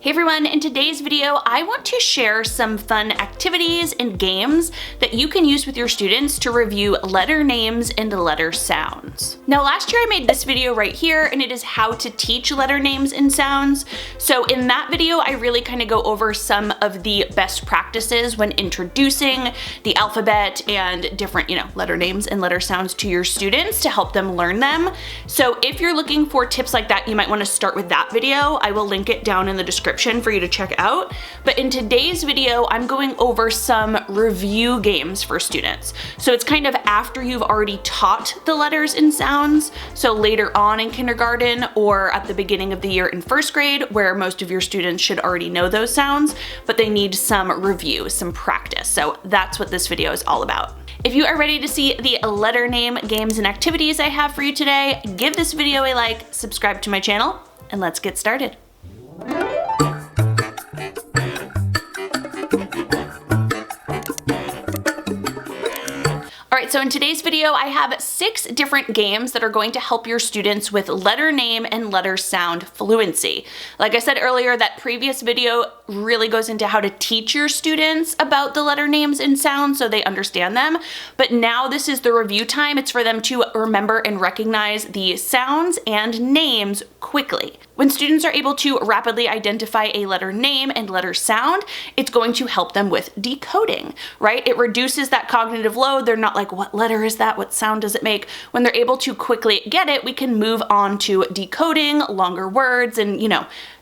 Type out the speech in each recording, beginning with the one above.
Hey everyone, in today's video, I want to share some fun activities and games that you can use with your students to review letter names and letter sounds. Now last year I made this video right here and it is how to teach letter names and sounds. So in that video, I really kind of go over some of the best practices when introducing the alphabet and different, letter names and letter sounds to your students to help them learn them. So if you're looking for tips like that, you might want to start with that video. I will link it down in the description for you to check out. But in today's video, I'm going over some review games for students. So it's kind of after you've already taught the letters and sounds. So later on in kindergarten or at the beginning of the year in first grade, where most of your students should already know those sounds, but they need some review, some practice. So that's what this video is all about. If you are ready to see the letter name games and activities I have for you today, give this video a like, subscribe to my channel, and let's get started. Alright, so in today's video, I have 6 different games that are going to help your students with letter name and letter sound fluency. Like I said earlier, that previous video really goes into how to teach your students about the letter names and sounds so they understand them. But now this is the review time. It's for them to remember and recognize the sounds and names quickly. When students are able to rapidly identify a letter name and letter sound, it's going to help them with decoding, right? It reduces that cognitive load. They're not like, what letter is that? What sound does it make? When they're able to quickly get it, we can move on to decoding longer words and,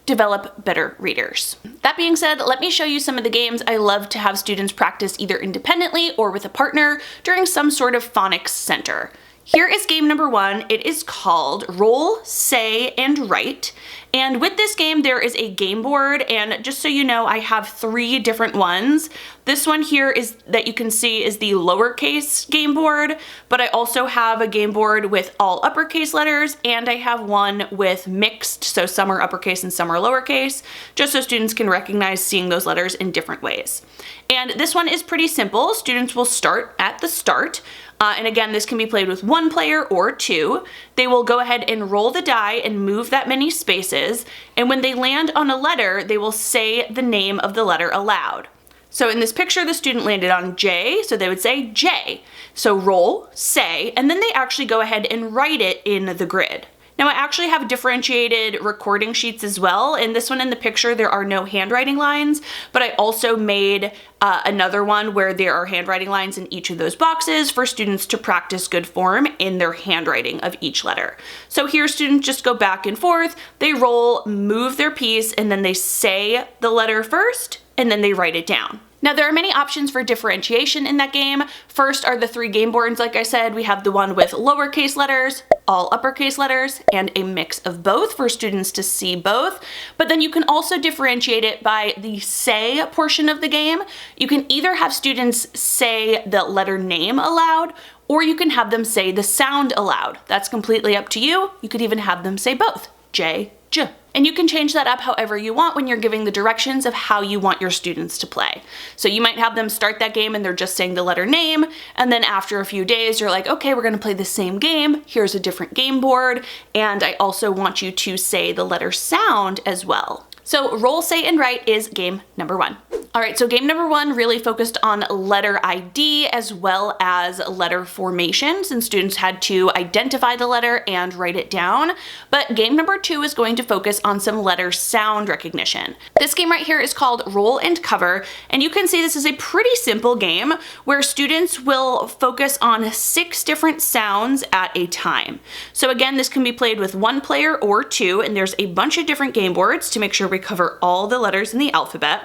develop better readers. That being said, let me show you some of the games I love to have students practice either independently or with a partner during some sort of phonics center. Here is game number 1. It is called Roll, Say, and Write. And with this game, there is a game board, and just so you know, I have 3 different ones. This one here is that you can see is the lowercase game board, but I also have a game board with all uppercase letters, and I have one with mixed, so some are uppercase and some are lowercase, just so students can recognize seeing those letters in different ways. And this one is pretty simple. Students will start at the start. And again, this can be played with 1 player or 2. They will go ahead and roll the die and move that many spaces. And when they land on a letter, they will say the name of the letter aloud. So in this picture, the student landed on J, so they would say J. So roll, say, and then they actually go ahead and write it in the grid. Now I actually have differentiated recording sheets as well. In this one in the picture, there are no handwriting lines, but I also made another one where there are handwriting lines in each of those boxes for students to practice good form in their handwriting of each letter. So here students just go back and forth, they roll, move their piece, and then they say the letter first, and then they write it down. Now there are many options for differentiation in that game. First are the 3 game boards, like I said. We have the one with lowercase letters, all uppercase letters, and a mix of both for students to see both. But then you can also differentiate it by the say portion of the game. You can either have students say the letter name aloud, or you can have them say the sound aloud. That's completely up to you. You could even have them say both, J, J. And you can change that up however you want when you're giving the directions of how you want your students to play. So you might have them start that game and they're just saying the letter name, and then after a few days you're like, okay, we're gonna play the same game. Here's a different game board, and I also want you to say the letter sound as well. So roll, say, and write is game number 1. All right, so game number 1 really focused on letter ID as well as letter formations, and students had to identify the letter and write it down. But game number 2 is going to focus on some letter sound recognition. This game right here is called Roll and Cover, and you can see this is a pretty simple game where students will focus on 6 different sounds at a time. So again, this can be played with 1 player or 2, and there's a bunch of different game boards to make sure we cover all the letters in the alphabet.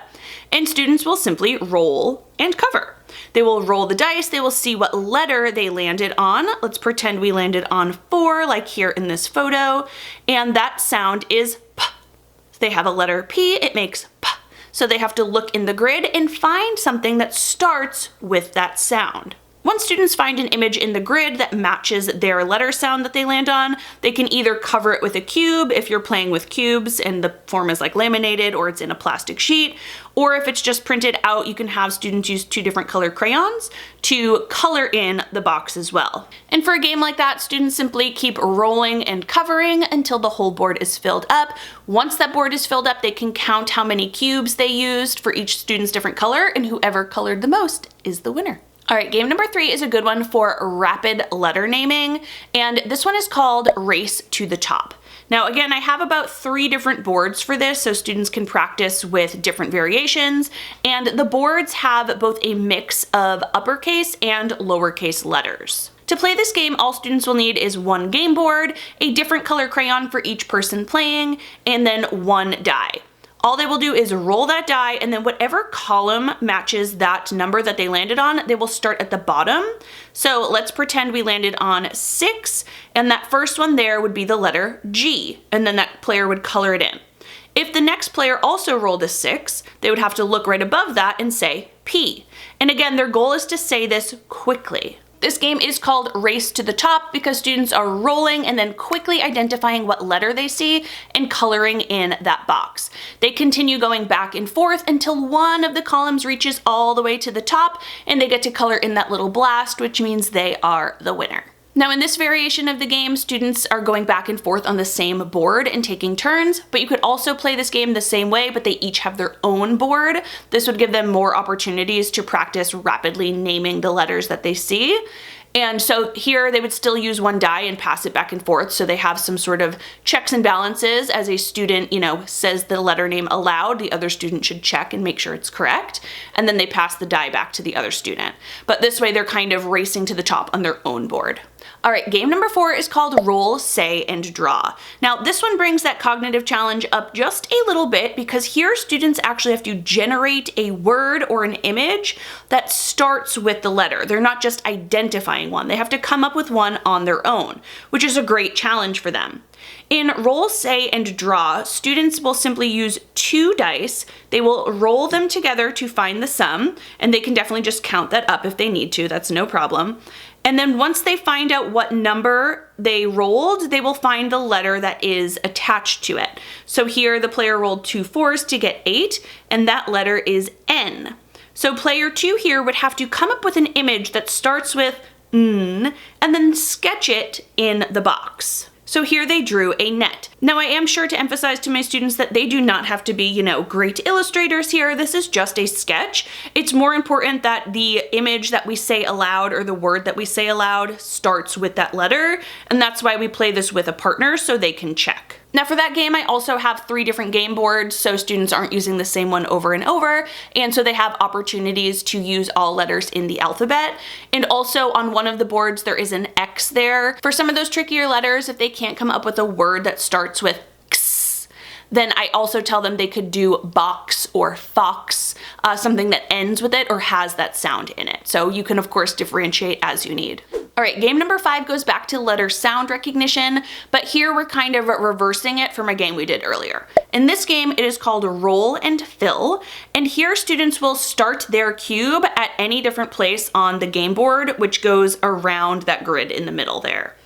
And students will simply roll and cover. They will roll the dice, they will see what letter they landed on. Let's pretend we landed on 4, like here in this photo, and that sound is P. They have a letter P, it makes P. So they have to look in the grid and find something that starts with that sound. Once students find an image in the grid that matches their letter sound that they land on, they can either cover it with a cube if you're playing with cubes and the form is like laminated or it's in a plastic sheet, or if it's just printed out, you can have students use 2 different colored crayons to color in the box as well. And for a game like that, students simply keep rolling and covering until the whole board is filled up. Once that board is filled up, they can count how many cubes they used for each student's different color, and whoever colored the most is the winner. All right, game number 3 is a good one for rapid letter naming, and this one is called Race to the Top. Now again, I have about 3 different boards for this so students can practice with different variations, and the boards have both a mix of uppercase and lowercase letters. To play this game, all students will need is 1 game board, a different color crayon for each person playing, and then 1 die. All they will do is roll that die, and then whatever column matches that number that they landed on, they will start at the bottom. So let's pretend we landed on 6, and that first one there would be the letter G, and then that player would color it in. If the next player also rolled a 6, they would have to look right above that and say P. And again, their goal is to say this quickly. This game is called Race to the Top because students are rolling and then quickly identifying what letter they see and coloring in that box. They continue going back and forth until one of the columns reaches all the way to the top and they get to color in that little blast, which means they are the winner. Now in this variation of the game, students are going back and forth on the same board and taking turns, but you could also play this game the same way, but they each have their own board. This would give them more opportunities to practice rapidly naming the letters that they see. And so here they would still use 1 die and pass it back and forth, so they have some sort of checks and balances. As a student, says the letter name aloud, the other student should check and make sure it's correct, and then they pass the die back to the other student. But this way they're kind of racing to the top on their own board. All right, game number 4 is called Roll, Say, and Draw. Now this one brings that cognitive challenge up just a little bit because here students actually have to generate a word or an image that starts with the letter. They're not just identifying one. They have to come up with one on their own, which is a great challenge for them. In Roll, Say, and Draw, students will simply use 2 dice. They will roll them together to find the sum, and they can definitely just count that up if they need to. That's no problem. And then once they find out what number they rolled, they will find the letter that is attached to it. So here the player rolled 2 4s to get 8, and that letter is N. So player 2 here would have to come up with an image that starts with N, and then sketch it in the box. So here they drew a net. Now I am sure to emphasize to my students that they do not have to be, great illustrators here. This is just a sketch. It's more important that the image that we say aloud or the word that we say aloud starts with that letter. And that's why we play this with a partner so they can check. Now for that game, I also have 3 different game boards so students aren't using the same one over and over, and so they have opportunities to use all letters in the alphabet. And also on one of the boards there is an X there. For some of those trickier letters, if they can't come up with a word that starts with X, then I also tell them they could do box or fox, something that ends with it or has that sound in it. So you can of course differentiate as you need. All right, game number 5 goes back to letter sound recognition, but here we're kind of reversing it from a game we did earlier. In this game, it is called Roll and Fill, and here students will start their cube at any different place on the game board, which goes around that grid in the middle there.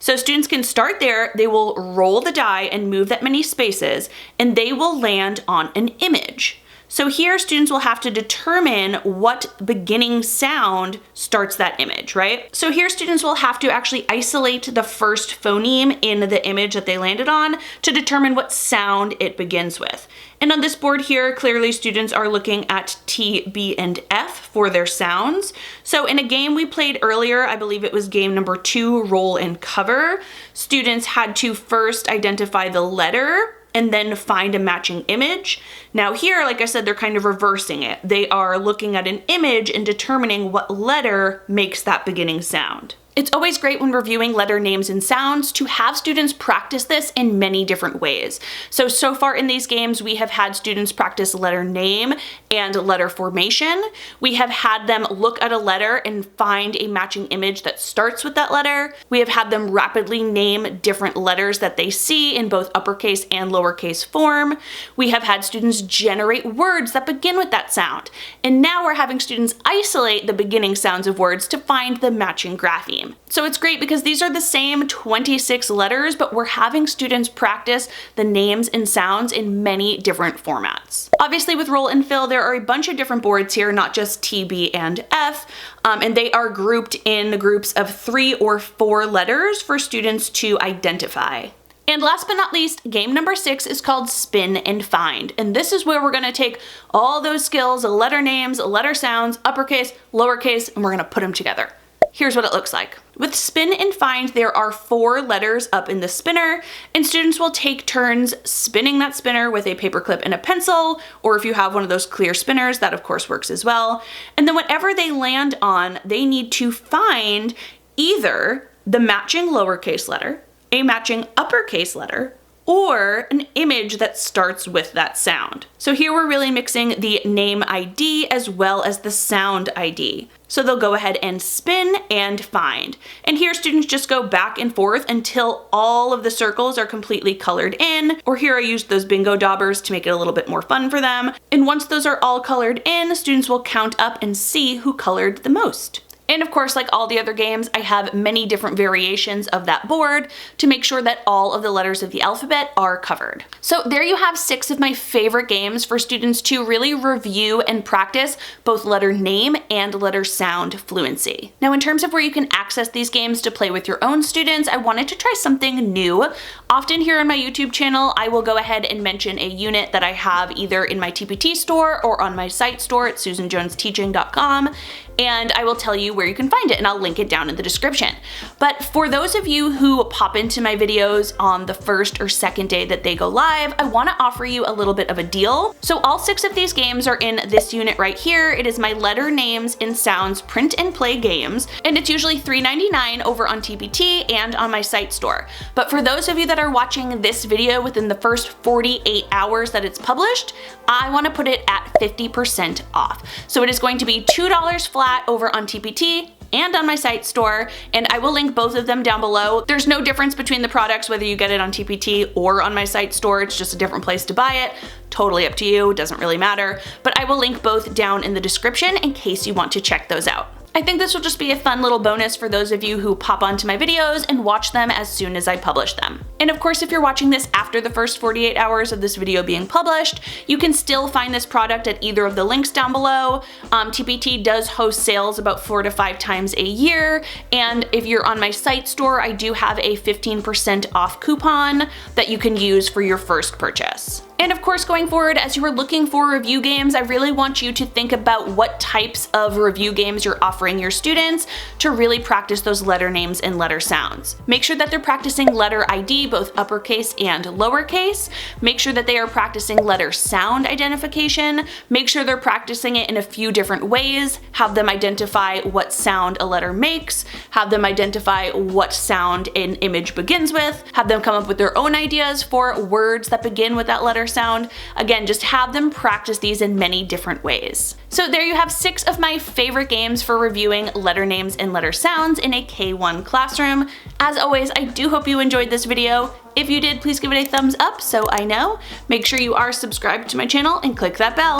So students can start there, they will roll the die and move that many spaces, and they will land on an image. So here students will have to determine what beginning sound starts that image, right? So here students will have to actually isolate the first phoneme in the image that they landed on to determine what sound it begins with. And on this board here, clearly students are looking at T, B, and F for their sounds. So in a game we played earlier, I believe it was game number 2, Roll and Cover, students had to first identify the letter and then find a matching image. Now here, like I said, they're kind of reversing it. They are looking at an image and determining what letter makes that beginning sound. It's always great when reviewing letter names and sounds to have students practice this in many different ways. So far in these games, we have had students practice letter name and letter formation. We have had them look at a letter and find a matching image that starts with that letter. We have had them rapidly name different letters that they see in both uppercase and lowercase form. We have had students generate words that begin with that sound. And now we're having students isolate the beginning sounds of words to find the matching grapheme. So it's great because these are the same 26 letters, but we're having students practice the names and sounds in many different formats. Obviously with roll and fill, there are a bunch of different boards here, not just T, B, and F, and they are grouped in groups of 3 or 4 letters for students to identify. And last but not least, game number 6 is called Spin and Find. And this is where we're gonna take all those skills, letter names, letter sounds, uppercase, lowercase, and we're gonna put them together. Here's what it looks like. With Spin and Find, there are 4 letters up in the spinner, and students will take turns spinning that spinner with a paperclip and a pencil, or if you have one of those clear spinners, that of course works as well. And then whatever they land on, they need to find either the matching lowercase letter, a matching uppercase letter, or an image that starts with that sound. So here we're really mixing the name ID as well as the sound ID. So they'll go ahead and spin and find. And here students just go back and forth until all of the circles are completely colored in, or here I used those bingo daubers to make it a little bit more fun for them. And once those are all colored in, students will count up and see who colored the most. And of course, like all the other games, I have many different variations of that board to make sure that all of the letters of the alphabet are covered. So there you have 6 of my favorite games for students to really review and practice both letter name and letter sound fluency. Now, in terms of where you can access these games to play with your own students, I wanted to try something new. Often here on my YouTube channel, I will go ahead and mention a unit that I have either in my TPT store or on my site store at susanjonesteaching.com. And I will tell you where you can find it, and I'll link it down in the description. But for those of you who pop into my videos on the first or second day that they go live, I want to offer you a little bit of a deal. So all 6 of these games are in this unit right here. It is my letter names and sounds print and play games, and it's usually $3.99 over on TPT and on my site store. But for those of you that are watching this video within the first 48 hours that it's published, I want to put it at 50% off. So it is going to be $2 flat over on TPT and on my site store, and I will link both of them down below. There's no difference between the products whether you get it on TPT or on my site store. It's just a different place to buy it. Totally up to you, doesn't really matter. But I will link both down in the description in case you want to check those out. I think this will just be a fun little bonus for those of you who pop onto my videos and watch them as soon as I publish them. And of course, if you're watching this after the first 48 hours of this video being published, you can still find this product at either of the links down below. TPT does host sales about 4 to 5 times a year, and if you're on my site store, I do have a 15% off coupon that you can use for your first purchase. And of course, going forward, as you are looking for review games, I really want you to think about what types of review games you're offering your students to really practice those letter names and letter sounds. Make sure that they're practicing letter ID, both uppercase and lowercase. Make sure that they are practicing letter sound identification. Make sure they're practicing it in a few different ways. Have them identify what sound a letter makes. Have them identify what sound an image begins with. Have them come up with their own ideas for words that begin with that letter sound. Again, just have them practice these in many different ways. So there you have 6 of my favorite games for reviewing letter names and letter sounds in a K1 classroom. As always, I do hope you enjoyed this video. If you did, please give it a thumbs up so I know. Make sure you are subscribed to my channel and click that bell.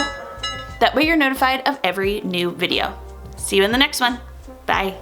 That way you're notified of every new video. See you in the next one. Bye.